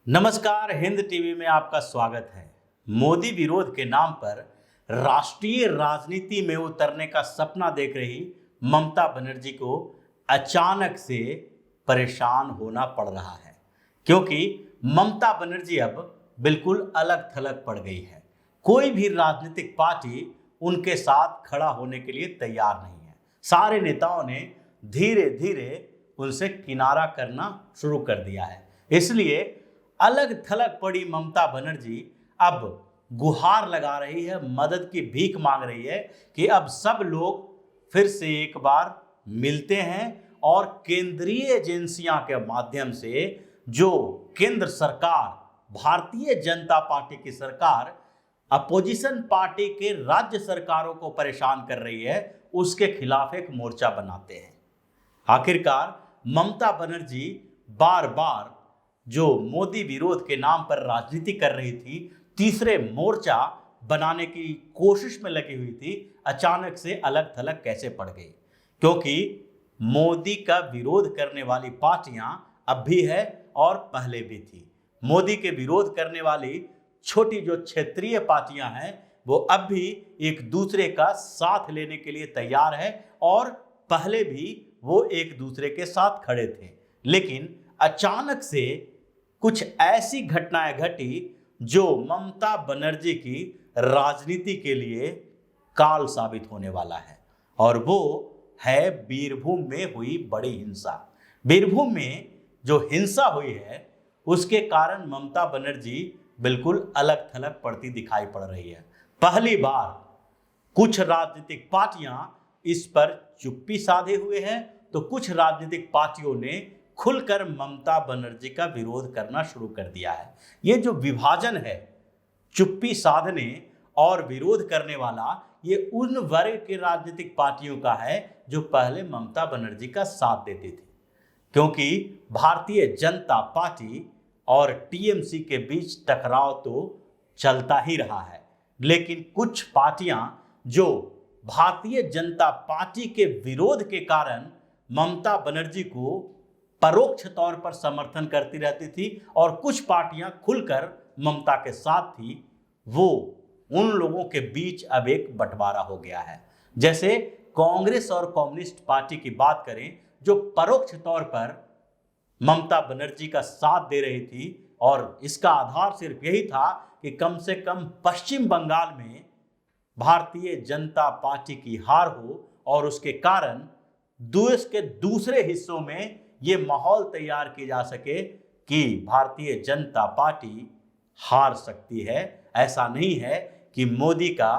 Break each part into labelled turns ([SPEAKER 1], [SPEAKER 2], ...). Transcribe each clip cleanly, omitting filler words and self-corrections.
[SPEAKER 1] नमस्कार, हिंद टीवी में आपका स्वागत है। मोदी विरोध के नाम पर राष्ट्रीय राजनीति में उतरने का सपना देख रही ममता बनर्जी को अचानक से परेशान होना पड़ रहा है, क्योंकि ममता बनर्जी अब बिल्कुल अलग थलग पड़ गई है। कोई भी राजनीतिक पार्टी उनके साथ खड़ा होने के लिए तैयार नहीं है। सारे नेताओं ने धीरे धीरे उनसे किनारा करना शुरू कर दिया है। इसलिए अलग थलग पड़ी ममता बनर्जी अब गुहार लगा रही है, मदद की भीख मांग रही है कि अब सब लोग फिर से एक बार मिलते हैं और केंद्रीय एजेंसियां के माध्यम से जो केंद्र सरकार, भारतीय जनता पार्टी की सरकार अपोजिशन पार्टी के राज्य सरकारों को परेशान कर रही है, उसके खिलाफ एक मोर्चा बनाते हैं। आखिरकार ममता बनर्जी बार बार जो मोदी विरोध के नाम पर राजनीति कर रही थी, तीसरे मोर्चा बनाने की कोशिश में लगी हुई थी, अचानक से अलग थलग कैसे पड़ गई? क्योंकि मोदी का विरोध करने वाली पार्टियां अब भी है और पहले भी थी। मोदी के विरोध करने वाली छोटी जो क्षेत्रीय पार्टियां हैं वो अब भी एक दूसरे का साथ लेने के लिए तैयार है और पहले भी वो एक दूसरे के साथ खड़े थे। लेकिन अचानक से कुछ ऐसी घटनाएं घटी जो ममता बनर्जी की राजनीति के लिए काल साबित होने वाला है, और वो है बीरभूम में हुई बड़ी हिंसा। बीरभूम में जो हिंसा हुई है उसके कारण ममता बनर्जी बिल्कुल अलग थलग पड़ती दिखाई पड़ रही है। पहली बार कुछ राजनीतिक पार्टियां इस पर चुप्पी साधे हुए हैं, तो कुछ राजनीतिक पार्टियों ने खुलकर ममता बनर्जी का विरोध करना शुरू कर दिया है। ये जो विभाजन है, चुप्पी साधने और विरोध करने वाला, ये उन वर्ग के राजनीतिक पार्टियों का है जो पहले ममता बनर्जी का साथ देती थी। क्योंकि भारतीय जनता पार्टी और टीएमसी के बीच टकराव तो चलता ही रहा है, लेकिन कुछ पार्टियां जो भारतीय जनता पार्टी के विरोध के कारण ममता बनर्जी को परोक्ष तौर पर समर्थन करती रहती थी और कुछ पार्टियां खुलकर ममता के साथ थी, वो उन लोगों के बीच अब एक बंटवारा हो गया है। जैसे कांग्रेस और कम्युनिस्ट पार्टी की बात करें, जो परोक्ष तौर पर ममता बनर्जी का साथ दे रही थी, और इसका आधार सिर्फ यही था कि कम से कम पश्चिम बंगाल में भारतीय जनता पार्टी की हार हो और उसके कारण देश के दूसरे हिस्सों में ये माहौल तैयार किया जा सके कि भारतीय जनता पार्टी हार सकती है। ऐसा नहीं है कि मोदी का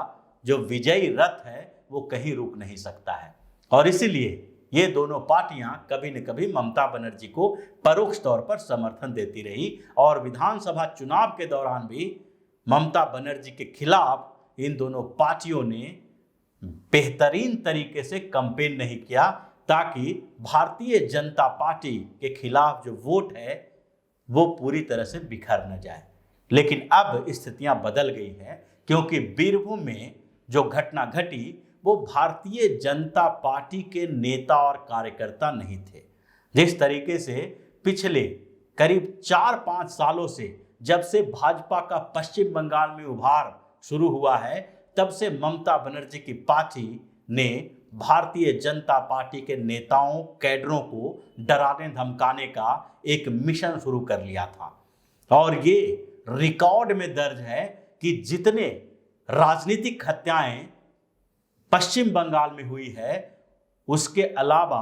[SPEAKER 1] जो विजयी रथ है वो कहीं रुक नहीं सकता है, और इसीलिए ये दोनों पार्टियां कभी न कभी ममता बनर्जी को परोक्ष तौर पर समर्थन देती रही। और विधानसभा चुनाव के दौरान भी ममता बनर्जी के खिलाफ इन दोनों पार्टियों ने बेहतरीन तरीके से कैंपेन नहीं किया, ताकि भारतीय जनता पार्टी के खिलाफ जो वोट है वो पूरी तरह से बिखर न जाए। लेकिन अब स्थितियां बदल गई हैं, क्योंकि बीरभूम में जो घटना घटी वो भारतीय जनता पार्टी के नेता और कार्यकर्ता नहीं थे। जिस तरीके से पिछले करीब 4-5 सालों से, जब से भाजपा का पश्चिम बंगाल में उभार शुरू हुआ है, तब से ममता बनर्जी की पार्टी ने भारतीय जनता पार्टी के नेताओं, कैडरों को डराने धमकाने का एक मिशन शुरू कर लिया था। और ये रिकॉर्ड में दर्ज है कि जितने राजनीतिक हत्याएं पश्चिम बंगाल में हुई है, उसके अलावा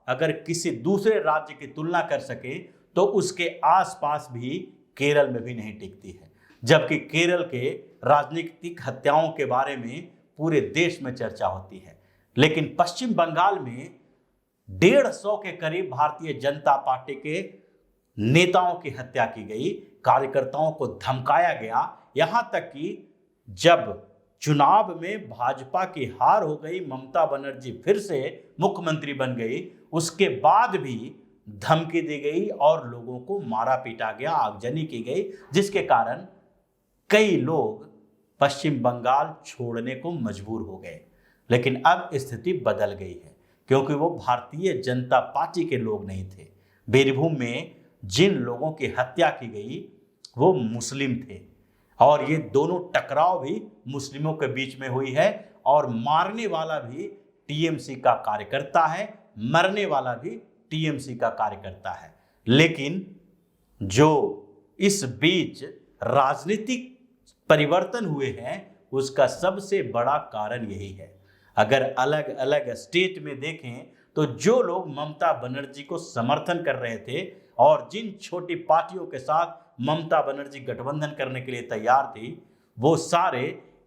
[SPEAKER 1] अगर किसी दूसरे राज्य की तुलना कर सके तो उसके आसपास भी केरल में भी नहीं टिकती है। जबकि केरल के राजनीतिक हत्याओं के बारे में पूरे देश में चर्चा होती है, लेकिन पश्चिम बंगाल में 150 के करीब भारतीय जनता पार्टी के नेताओं की हत्या की गई, कार्यकर्ताओं को धमकाया गया। यहां तक कि जब चुनाव में भाजपा की हार हो गई, ममता बनर्जी फिर से मुख्यमंत्री बन गई, उसके बाद भी धमकी दी गई और लोगों को मारा पीटा गया, आगजनी की गई, जिसके कारण कई लोग पश्चिम बंगाल छोड़ने को मजबूर हो गए। लेकिन अब स्थिति बदल गई है, क्योंकि वो भारतीय जनता पार्टी के लोग नहीं थे। बीरभूम में जिन लोगों की हत्या की गई वो मुस्लिम थे और ये दोनों टकराव भी मुस्लिमों के बीच में हुई है और मारने वाला भी टीएमसी का कार्यकर्ता है, मरने वाला भी टीएमसी का कार्यकर्ता है। लेकिन जो इस बीच राजनीतिक परिवर्तन हुए हैं उसका सबसे बड़ा कारण यही है। अगर अलग अलग स्टेट में देखें तो जो लोग ममता बनर्जी को समर्थन कर रहे थे और जिन छोटी पार्टियों के साथ ममता बनर्जी गठबंधन करने के लिए तैयार थी, वो सारे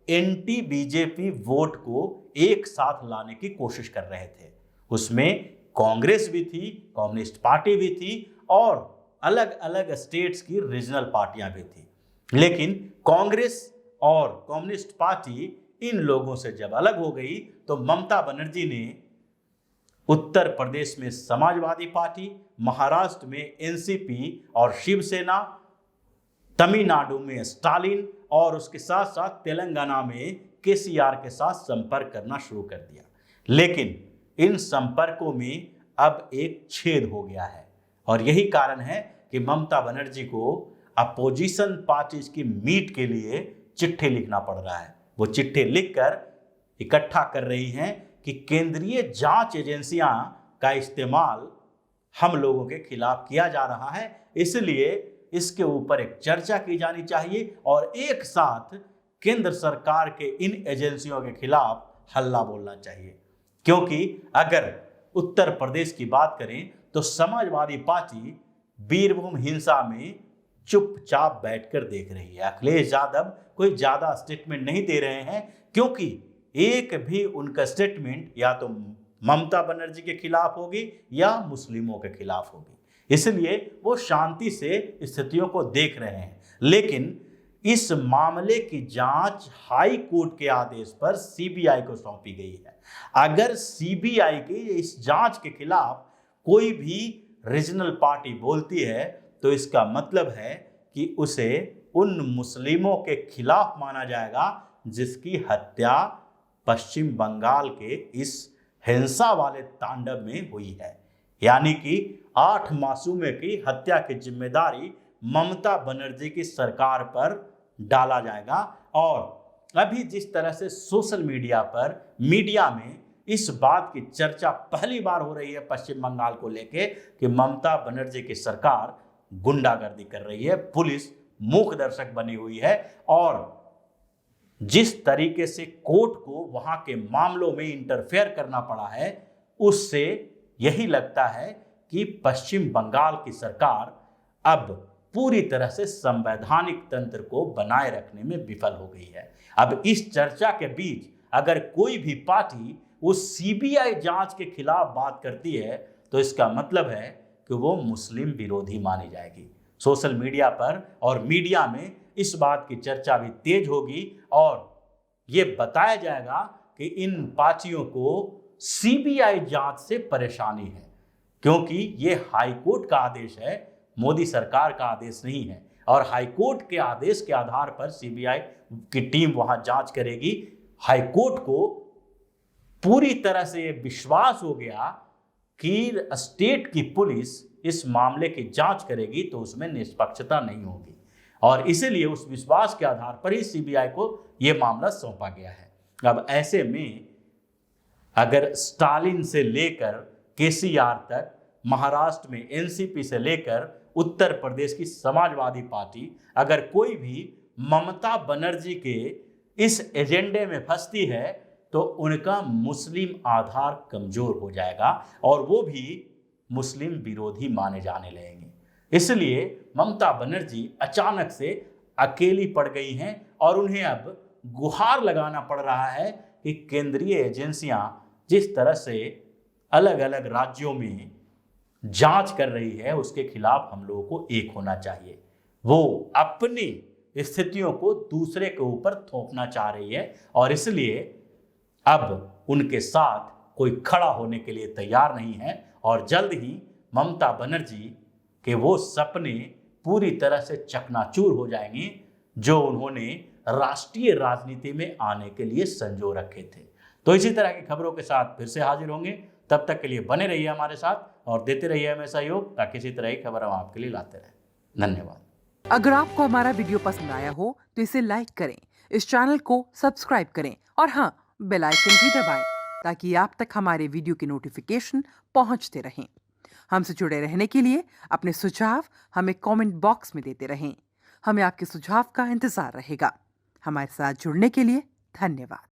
[SPEAKER 1] एंटी बीजेपी वोट को एक साथ लाने की कोशिश कर रहे थे। उसमें कांग्रेस भी थी, कम्युनिस्ट पार्टी भी थी और अलग अलग स्टेट्स की रीजनल पार्टियां भी थी। लेकिन कांग्रेस और कम्युनिस्ट पार्टी इन लोगों से जब अलग हो गई तो ममता बनर्जी ने उत्तर प्रदेश में समाजवादी पार्टी, महाराष्ट्र में एनसीपी और शिवसेना, तमिलनाडु में स्टालिन और उसके साथ साथ तेलंगाना में केसीआर के साथ संपर्क करना शुरू कर दिया। लेकिन इन संपर्कों में अब एक छेद हो गया है और यही कारण है कि ममता बनर्जी को अपोजिशन पार्टीज की मीट के लिए चिट्ठी लिखना पड़ रहा है। वो चिट्ठी लिखकर इकट्ठा कर रही हैं कि केंद्रीय जांच एजेंसियां का इस्तेमाल हम लोगों के खिलाफ किया जा रहा है, इसलिए इसके ऊपर एक चर्चा की जानी चाहिए और एक साथ केंद्र सरकार के इन एजेंसियों के खिलाफ हल्ला बोलना चाहिए। क्योंकि अगर उत्तर प्रदेश की बात करें तो समाजवादी पार्टी बीरभूम हिंसा में चुपचाप बैठकर देख रही है। अखिलेश यादव कोई ज्यादा स्टेटमेंट नहीं दे रहे हैं क्योंकि एक भी उनका स्टेटमेंट या तो ममता बनर्जी के खिलाफ होगी या मुस्लिमों के खिलाफ होगी, इसलिए वो शांति से स्थितियों को देख रहे हैं। लेकिन इस मामले की जांच हाई कोर्ट के आदेश पर सीबीआई को सौंपी गई है। अगर सीबीआई की इस जांच के खिलाफ कोई भी रीजनल पार्टी बोलती है तो इसका मतलब है कि उसे उन मुस्लिमों के खिलाफ माना जाएगा जिसकी हत्या पश्चिम बंगाल के इस हिंसा वाले तांडव में हुई है। यानी कि 8 मासूमों की हत्या की जिम्मेदारी ममता बनर्जी की सरकार पर डाला जाएगा। और अभी जिस तरह से सोशल मीडिया पर मीडिया में इस बात की चर्चा पहली बार हो रही है पश्चिम बंगाल को लेके कि ममता बनर्जी की सरकार गुंडागर्दी कर रही है, पुलिस मूक दर्शक बनी हुई है और जिस तरीके से कोर्ट को वहां के मामलों में इंटरफेयर करना पड़ा है, उससे यही लगता है कि पश्चिम बंगाल की सरकार अब पूरी तरह से संवैधानिक तंत्र को बनाए रखने में विफल हो गई है। अब इस चर्चा के बीच अगर कोई भी पार्टी उस सीबीआई जांच के खिलाफ बात करती है तो इसका मतलब है कि वो मुस्लिम विरोधी मानी जाएगी। सोशल मीडिया पर और मीडिया में इस बात की चर्चा भी तेज होगी और ये बताया जाएगा कि इन पार्टियों को सीबीआई जांच से परेशानी है, क्योंकि ये हाईकोर्ट का आदेश है, मोदी सरकार का आदेश नहीं है। और हाईकोर्ट के आदेश के आधार पर सीबीआई की टीम वहां जांच करेगी। हाईकोर्ट को पूरी तरह से ये विश्वास हो गया कि स्टेट की पुलिस इस मामले की जांच करेगी तो उसमें निष्पक्षता नहीं होगी और इसीलिए उस विश्वास के आधार पर ही सीबीआई को यह मामला सौंपा गया है। अब ऐसे में अगर स्टालिन से लेकर केसीआर तक, महाराष्ट्र में एनसीपी से लेकर उत्तर प्रदेश की समाजवादी पार्टी, अगर कोई भी ममता बनर्जी के इस एजेंडे में फंसती है तो उनका मुस्लिम आधार कमजोर हो जाएगा और वो भी मुस्लिम विरोधी माने जाने लगेंगे। इसलिए ममता बनर्जी अचानक से अकेली पड़ गई हैं और उन्हें अब गुहार लगाना पड़ रहा है कि केंद्रीय एजेंसियां जिस तरह से अलग अलग राज्यों में जांच कर रही है उसके खिलाफ हम लोगों को एक होना चाहिए। वो अपनी स्थितियों को दूसरे के ऊपर थोपना चाह रही है और इसलिए अब उनके साथ कोई खड़ा होने के लिए तैयार नहीं है और जल्द ही ममता बनर्जी के वो सपने पूरी तरह से चकनाचूर हो जाएंगे जो उन्होंने राष्ट्रीय राजनीति में आने के लिए संजो रखे थे। तो इसी तरह की खबरों के साथ फिर से हाजिर होंगे, तब तक के लिए बने रहिए हमारे साथ और देते रहिए हमें सहयोग ताकि इसी तरह की खबर हम आपके लिए लाते रहें। धन्यवाद।
[SPEAKER 2] अगर आपको हमारा वीडियो पसंद आया हो तो इसे लाइक करें, इस चैनल को सब्सक्राइब करें और हाँ, बेल आइकन भी दबाएं ताकि आप तक हमारे वीडियो की नोटिफिकेशन पहुंचते रहें। हमसे जुड़े रहने के लिए अपने सुझाव हमें कमेंट बॉक्स में देते रहें। हमें आपके सुझाव का इंतजार रहेगा। हमारे साथ जुड़ने के लिए धन्यवाद।